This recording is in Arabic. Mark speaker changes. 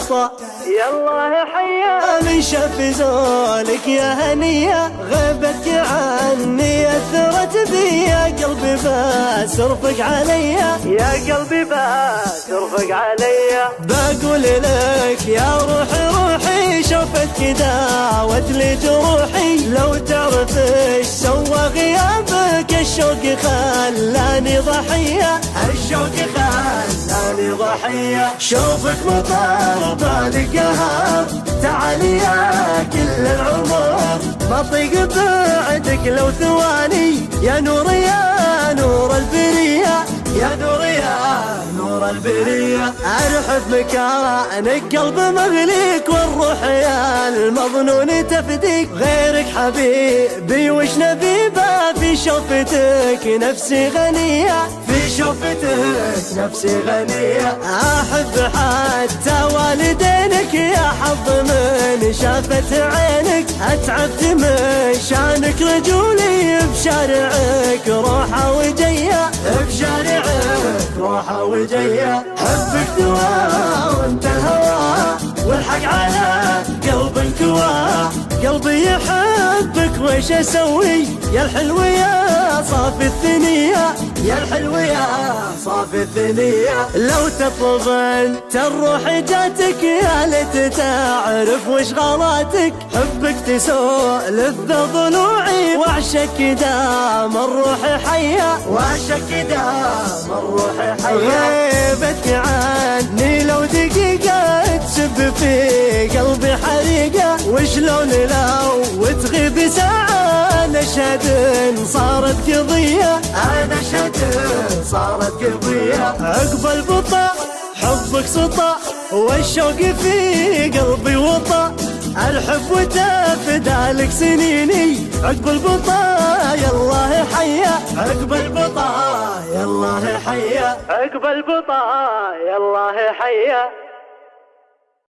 Speaker 1: البطا
Speaker 2: يالله حيا
Speaker 1: من شاف زولك يا هنية غيبتك عني أثرت بي يا قلبي بس ارفق عليا
Speaker 2: يا قلبي بس ارفق عليا
Speaker 1: بقول لك يا روحي روحي شوفتك داوت لي جروحي لو تعرف ايش سوى غيابك الشوق خلاني ضحية الشوق خلاني ضحية شوفك مطر بالك قهر تعالي يا كل العمر ما طيق بعدك لو ثواني يا نور يا نور البرية يا نور يا نور البرية أرحب مكانك قلب مغليك والروح يا المظنون تفديك غيرك حبيبي وش نبيبه في شوفتك نفسي غنية في شوفتك نفسي غنية أحب حتى والدينك يا حظ من شافت عينك أتعبت من شانك رجولي بشارعك روحة وجية بشارعك روحة وجية حبك دواء وانت الهوى والحق على قلب انكوى قلبي يحبك وش اسوي يا الحلو يا صافي الثنية يا الحلو يا صافي الثنية لو تطلب انت الروح جاتك يا ليت تعرف وش غلاتك حبك تسولف بضلوعي واعشق دام الروح حية واعشق دام الروح حية غيبتك عني لو دقيقة تسب في قلبي حريقة وشلون لو تغيب ساعة نشهد صارت قضية أنا شهد صارت قضية عقب البطا حبك سطا والشوق في قلبي وطا الحب وتفدى لك سنيني عقب البطا يالله حيا عقب البطا يالله حيا
Speaker 2: عقب البطا يالله حيا